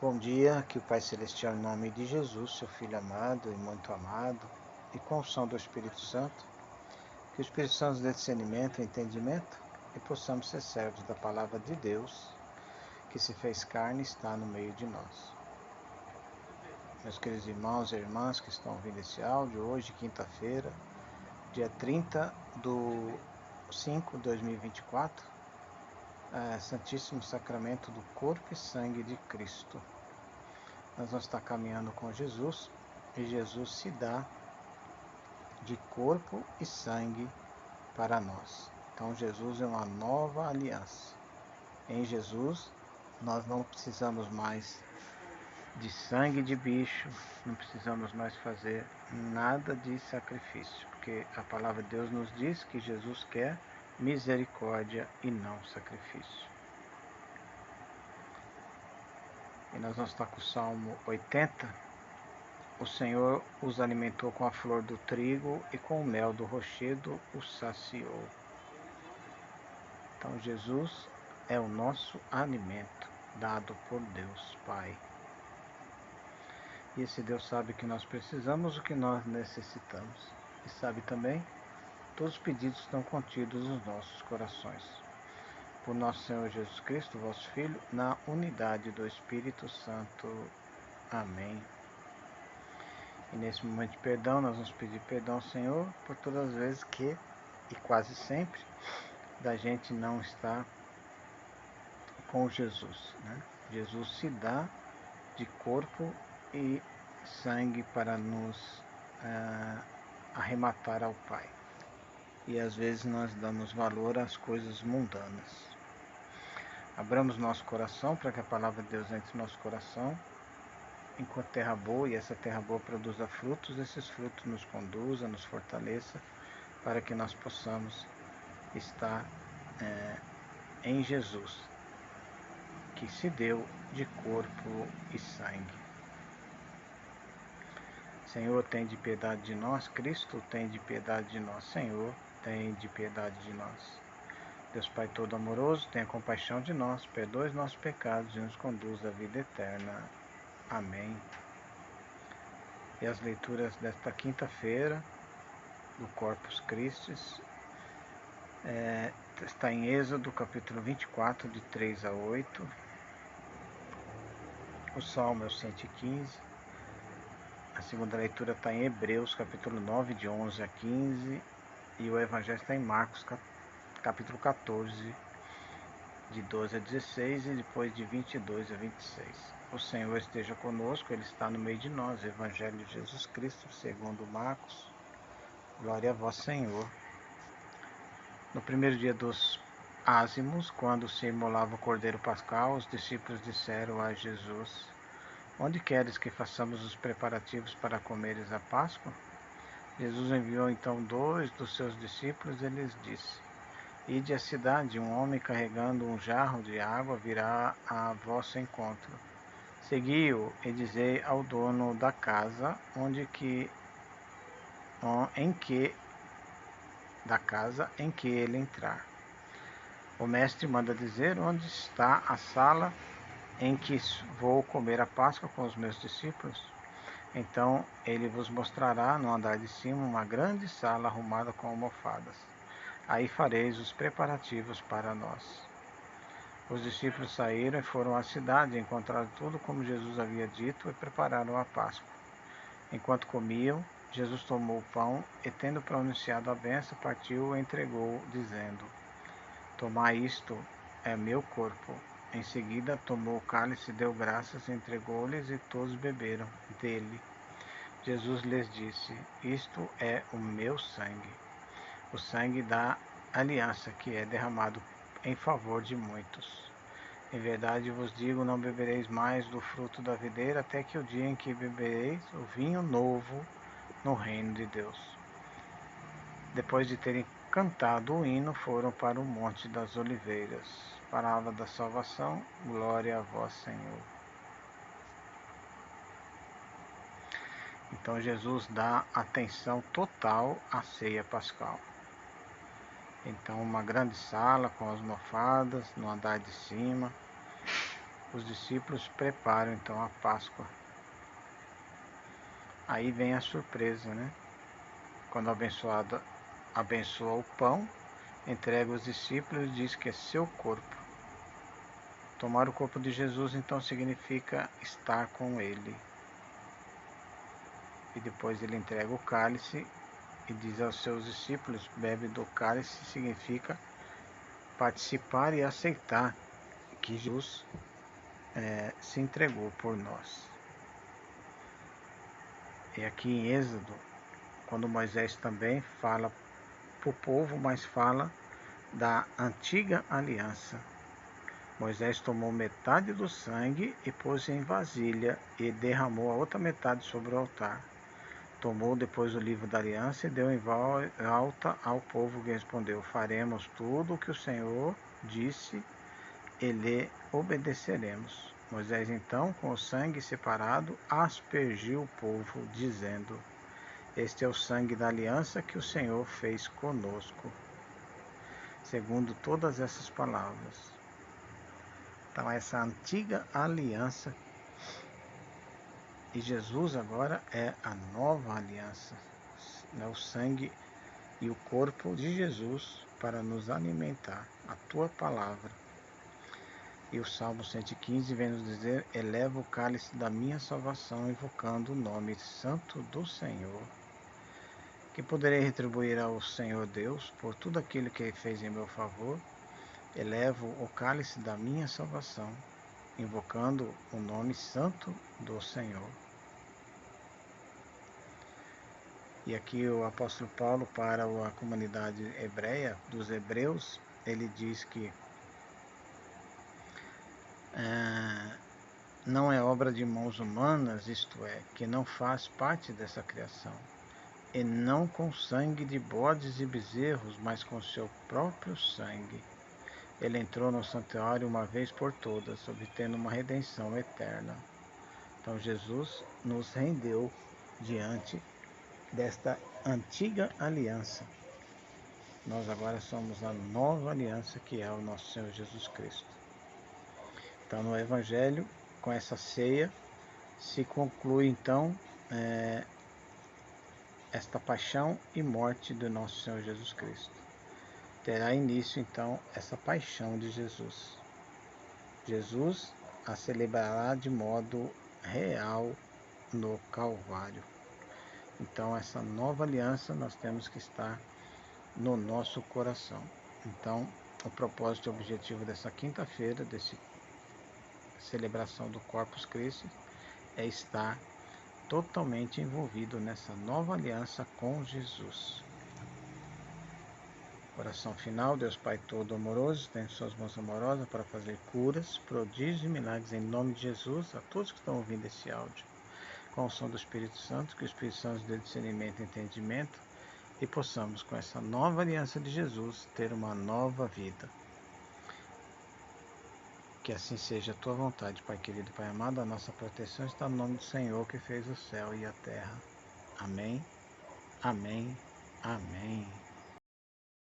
Bom dia, que o Pai Celestial, em nome de Jesus, seu Filho amado e muito amado, e com a unção do Espírito Santo, que o Espírito Santo nos dê discernimento e entendimento, e possamos ser servos da Palavra de Deus, que se fez carne e está no meio de nós. Meus queridos irmãos e irmãs que estão ouvindo esse áudio, hoje, quinta-feira, dia 30 de 5 de 2024, Santíssimo Sacramento do Corpo e Sangue de Cristo. Nós vamos estar caminhando com Jesus e Jesus se dá de corpo e sangue para nós. Então Jesus é uma nova aliança. Em Jesus nós não precisamos mais de sangue de bicho, não precisamos mais fazer nada de sacrifício, porque a palavra de Deus nos diz que Jesus quer misericórdia e não sacrifício. E nós vamos estar com o Salmo 80. O Senhor os alimentou com a flor do trigo e com o mel do rochedo os saciou. Então Jesus é o nosso alimento dado por Deus Pai. E esse Deus sabe que nós precisamos, o que nós necessitamos. E sabe também, todos os pedidos estão contidos nos nossos corações. Por nosso Senhor Jesus Cristo, vosso Filho, na unidade do Espírito Santo. Amém. E nesse momento de perdão, nós vamos pedir perdão ao Senhor por todas as vezes que, e quase sempre, da gente não estar com Jesus, né? Jesus se dá de corpo e sangue para nos arrematar ao Pai. E às vezes nós damos valor às coisas mundanas. Abramos nosso coração para que a palavra de Deus entre no nosso coração enquanto terra boa, e essa terra boa produza frutos, esses frutos nos conduza, nos fortaleça, para que nós possamos estar em Jesus, que se deu de corpo e sangue. Senhor, tem de piedade de nós. Cristo, tem de piedade de nós. Senhor, tem de piedade de nós. Deus Pai todo amoroso, tenha compaixão de nós, perdoe os nossos pecados e nos conduz à vida eterna. Amém. E as leituras desta quinta-feira do Corpus Christi está em Êxodo, capítulo 24, de 3 a 8. O Salmo é o 115. A segunda leitura está em Hebreus, capítulo 9, de 11 a 15. E o Evangelho está em Marcos, capítulo 14, de 12 a 16 e depois de 22 a 26. O Senhor esteja conosco, Ele está no meio de nós. Evangelho de Jesus Cristo, segundo Marcos. Glória a vós, Senhor. No primeiro dia dos ázimos, quando se imolava o cordeiro pascal, os discípulos disseram a Jesus: Onde queres que façamos os preparativos para comeres a Páscoa? Jesus enviou então 2 dos seus discípulos e lhes disse: Ide à cidade, um homem carregando um jarro de água virá a vosso encontro. Segui-o e dizei ao dono da casa em que ele entrar. O mestre manda dizer onde está a sala em que vou comer a Páscoa com os meus discípulos. Então ele vos mostrará no andar de cima uma grande sala arrumada com almofadas. Aí fareis os preparativos para nós. Os discípulos saíram e foram à cidade, encontraram tudo como Jesus havia dito e prepararam a Páscoa. Enquanto comiam, Jesus tomou o pão e, tendo pronunciado a bênção, partiu e entregou, dizendo: Tomai isto, é meu corpo. Em seguida, tomou o cálice, deu graças, entregou-lhes e todos beberam dele. Jesus lhes disse: Isto é o meu sangue, o sangue da aliança que é derramado em favor de muitos. Em verdade vos digo, não bebereis mais do fruto da videira até que o dia em que bebereis o vinho novo no reino de Deus. Depois de terem cantado o hino, foram para o Monte das Oliveiras. Palavra da salvação, glória a vós, Senhor. Então Jesus dá atenção total à ceia pascal. Então uma grande sala com almofadas no andar de cima. os discípulos preparam então a Páscoa. Aí vem a surpresa, né? Quando o abençoado abençoa o pão, entrega os discípulos e diz que é seu corpo. Tomar o corpo de Jesus então significa estar com ele. E depois ele entrega o cálice e diz aos seus discípulos: bebe do cálice, significa participar e aceitar que Jesus se entregou por nós. E aqui em Êxodo, quando Moisés também fala para o povo, mas fala da antiga aliança. Moisés tomou metade do sangue e pôs em vasilha e derramou a outra metade sobre o altar. Tomou depois o livro da aliança e deu em volta ao povo, que respondeu: faremos tudo o que o Senhor disse e lhe obedeceremos. Moisés então, com o sangue separado, aspergiu o povo, dizendo: este é o sangue da aliança que o Senhor fez conosco. Segundo todas essas palavras. Então essa antiga aliança, e Jesus agora é a nova aliança, né? O sangue e o corpo de Jesus para nos alimentar, a tua palavra. E o Salmo 115 vem nos dizer: eleva o cálice da minha salvação, invocando o nome santo do Senhor. Que poderei retribuir ao Senhor Deus por tudo aquilo que ele fez em meu favor. Elevo o cálice da minha salvação, invocando o nome santo do Senhor. E aqui o apóstolo Paulo, para a comunidade hebreia, dos hebreus, ele diz que não é obra de mãos humanas, isto é, que não faz parte dessa criação, e não com sangue de bodes e bezerros, mas com seu próprio sangue. Ele entrou no santuário uma vez por todas, obtendo uma redenção eterna. Então Jesus nos rendeu diante desta antiga aliança. Nós agora somos a nova aliança, que é o nosso Senhor Jesus Cristo. Então no Evangelho, com essa ceia, se conclui então esta paixão e morte do nosso Senhor Jesus Cristo. Terá início então essa paixão de Jesus. Jesus a celebrará de modo real no Calvário. Então essa nova aliança nós temos que estar no nosso coração. Então o propósito e objetivo dessa quinta-feira, dessa celebração do Corpus Christi, é estar totalmente envolvido nessa nova aliança com Jesus. Oração final. Deus Pai todo amoroso, tem suas mãos amorosas para fazer curas, prodígios e milagres em nome de Jesus a todos que estão ouvindo esse áudio. Com o som do Espírito Santo, que o Espírito Santo dê discernimento e entendimento, e possamos, com essa nova aliança de Jesus, ter uma nova vida. Que assim seja a tua vontade, Pai querido, Pai amado. A nossa proteção está no nome do Senhor, que fez o céu e a terra. Amém, amém, amém.